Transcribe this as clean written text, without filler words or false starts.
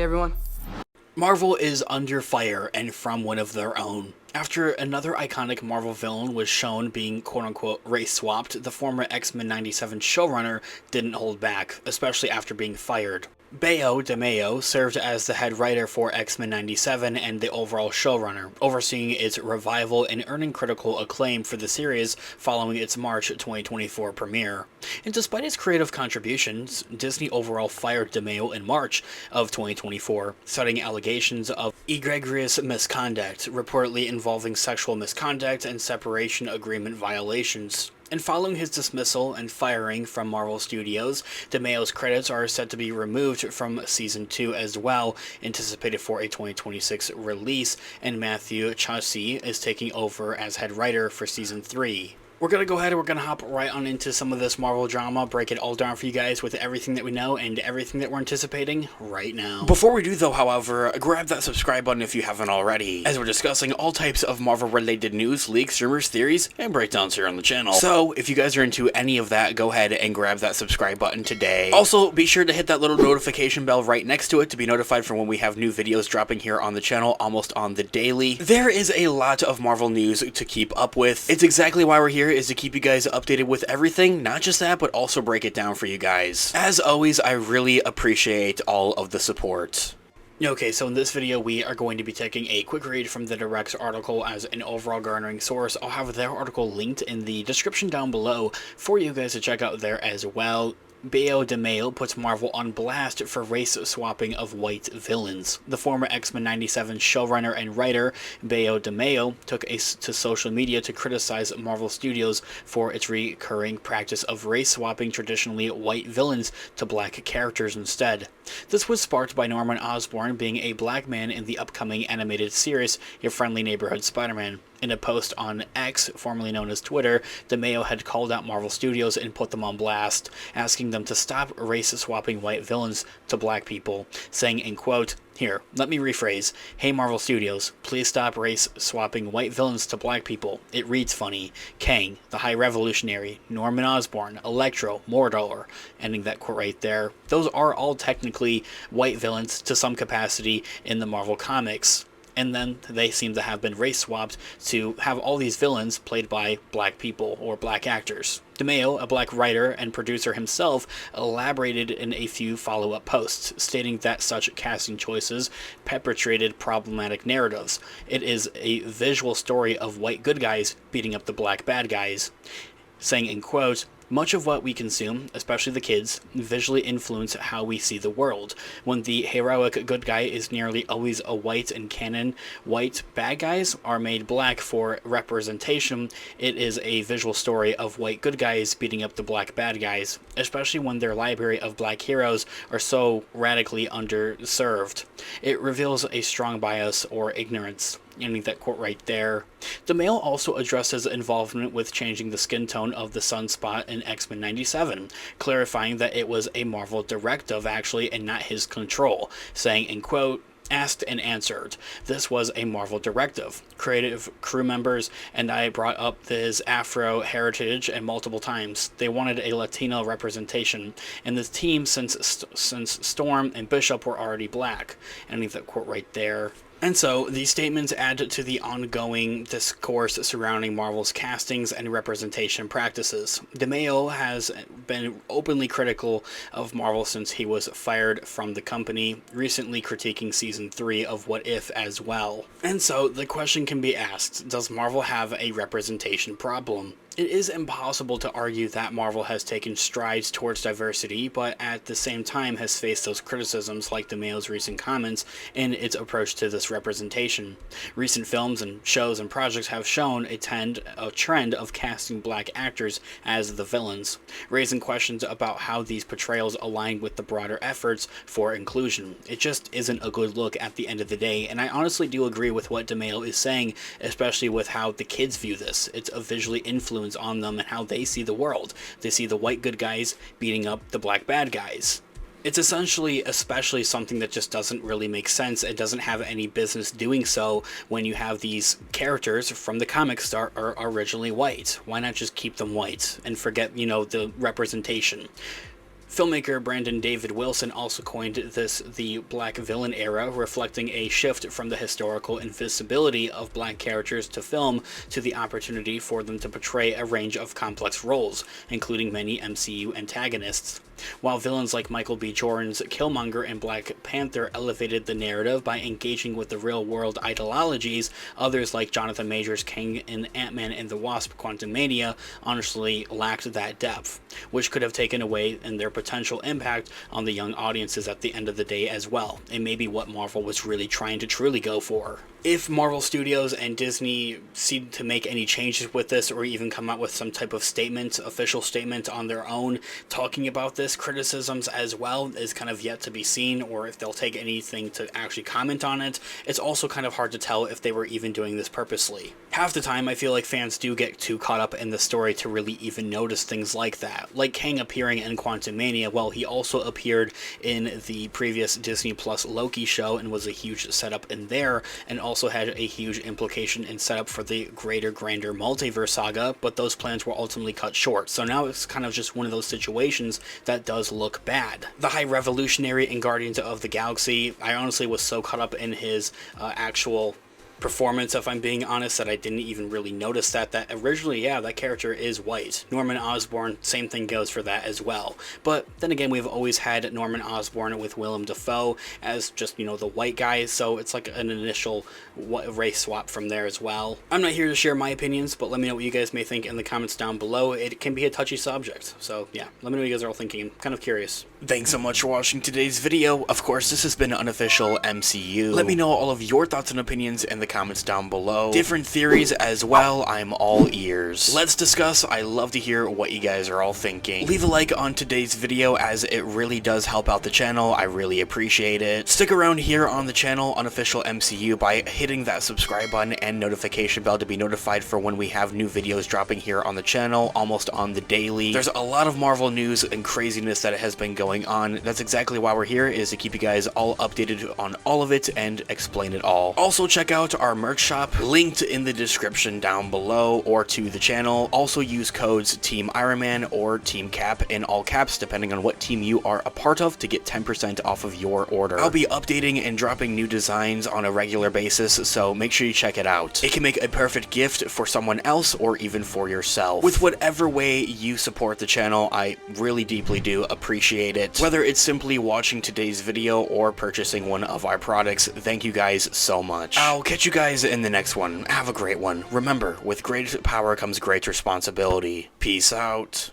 everyone. Marvel is under fire and from one of their own. After another iconic Marvel villain was shown being quote-unquote race-swapped, the former X-Men 97 showrunner didn't hold back, especially after being fired. Bayo DeMayo served as the head writer for X-Men 97 and the overall showrunner, overseeing its revival and earning critical acclaim for the series following its March 2024 premiere. And despite his creative contributions, Disney overall fired DeMayo in March of 2024, citing allegations of egregious misconduct, reportedly involving sexual misconduct and separation agreement violations. And following his dismissal and firing from Marvel Studios, DeMayo's credits are set to be removed from Season 2 as well, anticipated for a 2026 release, and Matthew Chaucy is taking over as head writer for Season 3. We're going to go ahead and we're going to hop right on into some of this Marvel drama, break it all down for you guys with everything that we know and everything that we're anticipating right now. Before we do though, however, grab that subscribe button if you haven't already, as we're discussing all types of Marvel related news, leaks, rumors, theories, and breakdowns here on the channel. So if you guys are into any of that, go ahead and grab that subscribe button today. Also, be sure to hit that little notification bell right next to it to be notified for when we have new videos dropping here on the channel almost on the daily. There is a lot of Marvel news to keep up with. It's exactly why we're here, is to keep you guys updated with everything, not just that, but also break it down for you guys. As always, I really appreciate all of the support. Okay, so in this video we are going to be taking a quick read from the Direct's article as an overall garnering source. I'll have their article linked in the description down below for you guys to check out there as well. Bayo DeMayo puts Marvel on blast for race swapping of white villains. The former X-Men 97 showrunner and writer, Bayo DeMayo, took to social media to criticize Marvel Studios for its recurring practice of race swapping traditionally white villains to black characters instead. This was sparked by Norman Osborn being a black man in the upcoming animated series Your Friendly Neighborhood Spider-Man. In a post on X, formerly known as Twitter, DeMayo had called out Marvel Studios and put them on blast, asking them to stop race-swapping white villains to black people, saying in quote, "Here, let me rephrase. Hey Marvel Studios, please stop race-swapping white villains to black people. It reads funny. Kang, the High Revolutionary, Norman Osborn, Electro, Mordor," ending that quote right there. Those are all technically white villains to some capacity in the Marvel comics. And then they seem to have been race swapped to have all these villains played by black people or black actors. DeMayo, a black writer and producer himself, elaborated in a few follow-up posts, stating that such casting choices perpetrated problematic narratives. It is a visual story of white good guys beating up the black bad guys, saying in quote, "Much of what we consume, especially the kids, visually influence how we see the world. When the heroic good guy is nearly always a white in canon, white bad guys are made black for representation. It is a visual story of white good guys beating up the black bad guys, especially when their library of black heroes are so radically underserved. It reveals a strong bias or ignorance." Ending that quote right there. DeMayo also addressed his involvement with changing the skin tone of the sunspot in X-Men 97, clarifying that it was a Marvel directive actually and not his control, saying in quote, "Asked and answered. This was a Marvel directive. Creative crew members and I brought up his Afro heritage and multiple times. They wanted a Latino representation, and the team since Storm and Bishop were already black." Ending that quote right there. And so, these statements add to the ongoing discourse surrounding Marvel's castings and representation practices. DeMayo has been openly critical of Marvel since he was fired from the company, recently critiquing Season 3 of What If as well. And so, the question can be asked, does Marvel have a representation problem? It is impossible to argue that Marvel has taken strides towards diversity, but at the same time has faced those criticisms like DeMayo's recent comments in its approach to this representation. Recent films and shows and projects have shown a trend of casting black actors as the villains, raising questions about how these portrayals align with the broader efforts for inclusion. It just isn't a good look at the end of the day, and I honestly do agree with what DeMayo is saying, especially with how the kids view this. It's a visually influence on them and how they see the world. They see the white good guys beating up the black bad guys. It's essentially especially something that just doesn't really make sense. It doesn't have any business doing so when you have these characters from the comics that are originally white. Why not just keep them white and forget, the representation? Filmmaker Brandon David Wilson also coined this the Black Villain era, reflecting a shift from the historical invisibility of black characters to film to the opportunity for them to portray a range of complex roles, including many MCU antagonists. While villains like Michael B. Jordan's Killmonger and Black Panther elevated the narrative by engaging with the real-world ideologies, others like Jonathan Majors' Kang in Ant-Man and the Wasp: Quantumania honestly lacked that depth, which could have taken away in their potential impact on the young audiences at the end of the day as well, and maybe what Marvel was really trying to truly go for. If Marvel Studios and Disney seem to make any changes with this, or even come out with some type of statement, official statement on their own, talking about this, criticisms as well, is kind of yet to be seen, or if they'll take anything to actually comment on it. It's also kind of hard to tell if they were even doing this purposely. Half the time, I feel like fans do get too caught up in the story to really even notice things like that. Like Kang appearing in Quantumania, well, he also appeared in the previous Disney Plus Loki show and was a huge setup in there, and also had a huge implication and setup for the greater, grander multiverse saga, but those plans were ultimately cut short. So now it's kind of just one of those situations that does look bad. The High Revolutionary in Guardians of the Galaxy, I honestly was so caught up in his actual performance, if I'm being honest, that I didn't even really notice that originally, yeah, that character is white. Norman Osborn, same thing goes for that as well. But then again, we've always had Norman Osborn with Willem Dafoe as just, the white guy, so it's like an initial race swap from there as well. I'm not here to share my opinions, but let me know what you guys may think in the comments down below. It can be a touchy subject, so yeah, let me know what you guys are all thinking. I'm kind of curious. Thanks so much for watching today's video. Of course, this has been Unofficial MCU. Let me know all of your thoughts and opinions in the comments down below. Different theories as well, I'm all ears. Let's discuss. I love to hear what you guys are all thinking. Leave a like on today's video, as it really does help out the channel. I really appreciate it. Stick around here on the channel, Unofficial MCU, by hitting that subscribe button and notification bell to be notified for when we have new videos dropping here on the channel, almost on the daily. There's a lot of Marvel news and craziness that has been going on. That's exactly why we're here, is to keep you guys all updated on all of it and explain it all. Also, check out our merch shop, linked in the description down below, or to the channel. Also use codes Team Iron Man or Team Cap in all caps, depending on what team you are a part of, to get 10% off of your order. I'll be updating and dropping new designs on a regular basis, so make sure you check it out. It can make a perfect gift for someone else, or even for yourself. With whatever way you support the channel, I really deeply do appreciate it. Whether it's simply watching today's video or purchasing one of our products, thank you guys so much. I'll catch you guys in the next one. Have a great one. Remember, with great power comes great responsibility. Peace out.